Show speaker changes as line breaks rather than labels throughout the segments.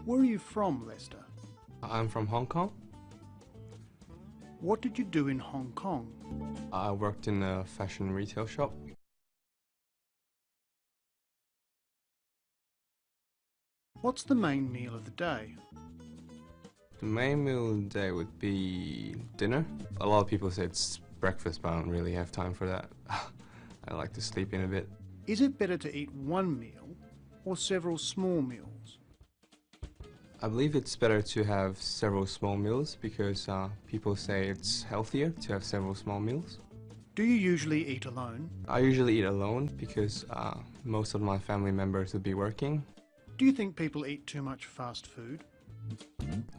Where are you from, Lester?
I'm from Hong Kong.
What did you do in Hong Kong?
I worked in a fashion retail shop.
What's the main meal of the day?
The main meal of the day would be dinner. A lot of people say it's breakfast, but I don't really have time for that. I like to sleep in a bit.
Is it better to eat one meal or several small meals?
I believe it's better to have several small meals because people say it's healthier to have several small meals.
Do you usually eat alone?
I usually eat alone because most of my family members would be working.
Do you think people eat too much fast food?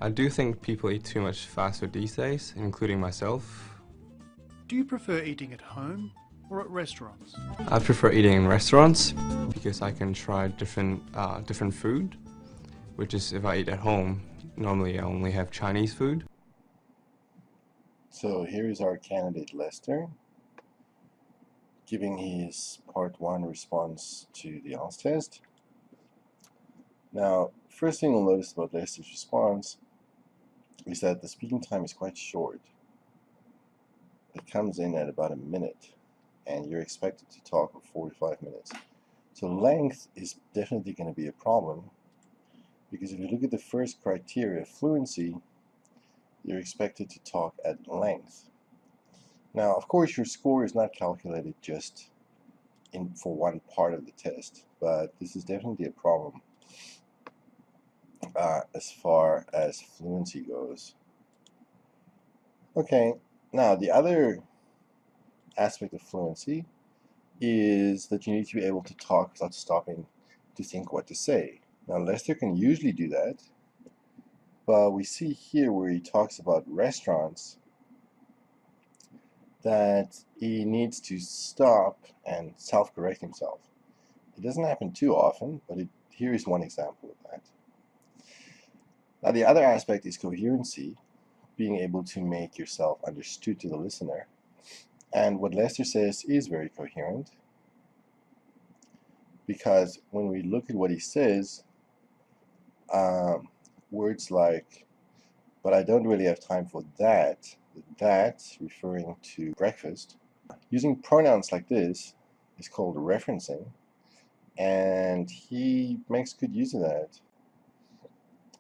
I do think people eat too much fast food these days, including myself.
Do you prefer eating at home or at restaurants?
I prefer eating in restaurants because I can try different food, which is if I eat at home, normally I only have Chinese food.
So here is our candidate Lester giving his part 1 response to the IELTS test. Now, first thing you'll notice about Lester's response is that the speaking time is quite short. It comes in at about a minute, and you're expected to talk for 45 minutes. So length is definitely going to be a problem, because if you look at the first criteria, fluency, you're expected to talk at length. Now, of course, your score is not calculated just for one part of the test, but this is definitely a problem as far as fluency goes. Okay, now the other aspect of fluency is that you need to be able to talk without stopping to think what to say. Now, Lester can usually do that, but we see here where he talks about restaurants that he needs to stop and self-correct himself. It doesn't happen too often, but here is one example of that. Now, the other aspect is coherency, being able to make yourself understood to the listener. And what Lester says is very coherent, because when we look at what he says, words like, but I don't really have time for that, that referring to breakfast, using pronouns like this is called referencing, and he makes good use of that,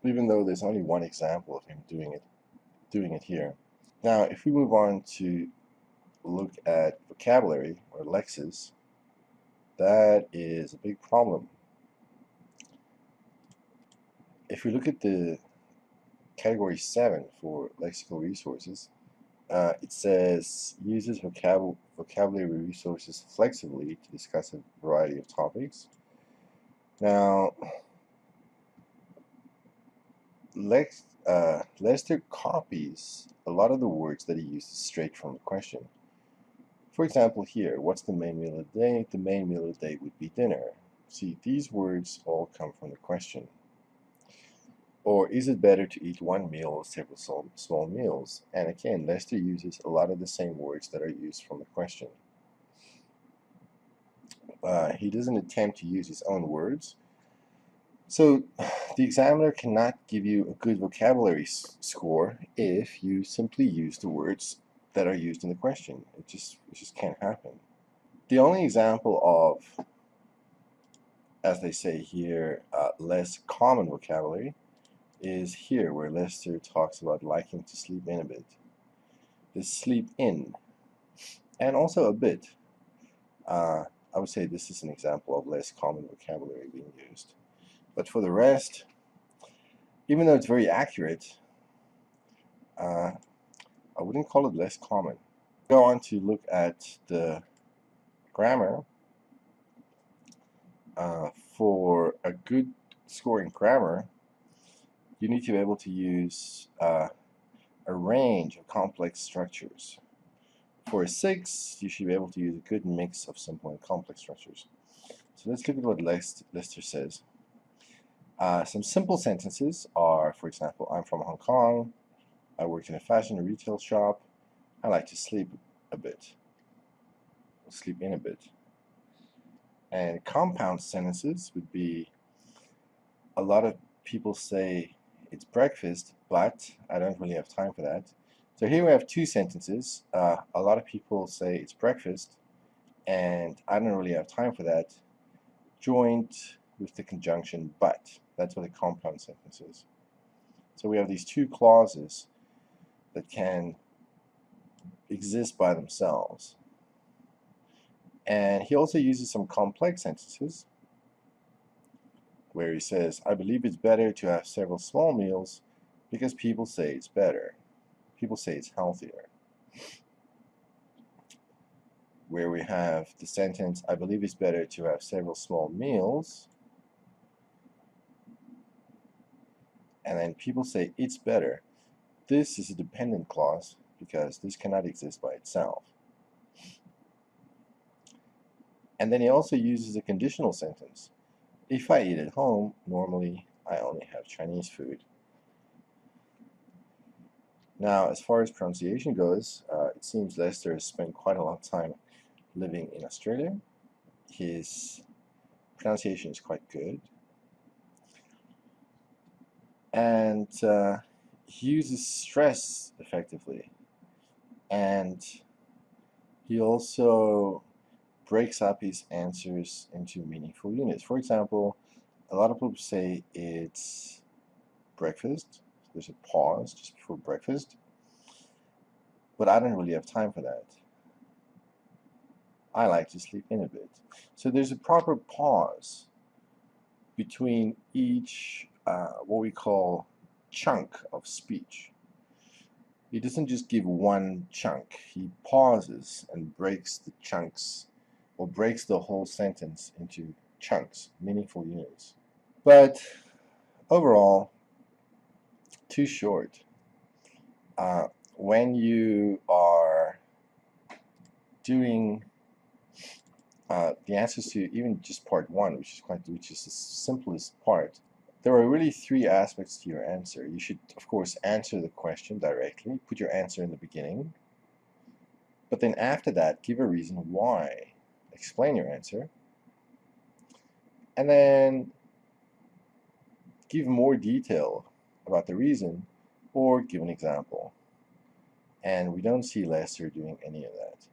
even though there's only one example of him doing it here. Now, if we move on to look at vocabulary or lexes, that is a big problem. If we look at the category 7 for lexical resources, it says uses vocabulary resources flexibly to discuss a variety of topics. Now, Lester copies a lot of the words that he uses straight from the question. For example, here, what's the main meal of the day? The main meal of the day would be dinner. See, these words all come from the question. Or is it better to eat one meal or several small meals? And again, Lester uses a lot of the same words that are used from the question. He doesn't attempt to use his own words. So the examiner cannot give you a good vocabulary score if you simply use the words that are used in the question. It just can't happen. The only example of, as they say here, less common vocabulary is here, where Lester talks about liking to sleep in a bit. This sleep in, and also a bit. I would say this is an example of less common vocabulary being used. But for the rest, even though it's very accurate, I wouldn't call it less common. Go on to look at the grammar. For a good score in grammar, you need to be able to use a range of complex structures. For a 6, you should be able to use a good mix of simple and complex structures. So let's look at what Lester says. Some simple sentences are, for example, I'm from Hong Kong, I worked in a fashion and retail shop, I like to sleep a bit, sleep in a bit. And compound sentences would be a lot of people say it's breakfast, but I don't really have time for that. So here we have two sentences. A lot of people say it's breakfast, and I don't really have time for that, joined with the conjunction but. That's what a compound sentence is. So we have these two clauses that can exist by themselves. And he also uses some complex sentences where he says, I believe it's better to have several small meals because people say it's better. People say it's healthier. Where we have the sentence, I believe it's better to have several small meals, and then people say it's better. This is a dependent clause because this cannot exist by itself. And then he also uses a conditional sentence. If I eat at home, normally I only have Chinese food. Now, as far as pronunciation goes, it seems Lester has spent quite a lot of time living in Australia. His pronunciation is quite good. And he uses stress effectively. And he also breaks up his answers into meaningful units. For example, a lot of people say it's breakfast. There's a pause just before breakfast. But I don't really have time for that. I like to sleep in a bit. So there's a proper pause between each what we call chunk of speech. He doesn't just give one chunk. He pauses and breaks the chunks, or breaks the whole sentence into chunks, meaningful units. But overall, too short. When you are doing the answers to even just part one, which is the simplest part, there are really three aspects to your answer. You should, of course, answer the question directly, put your answer in the beginning, but then after that, give a reason why. Explain your answer, and then give more detail about the reason, or give an example. And we don't see Lester doing any of that.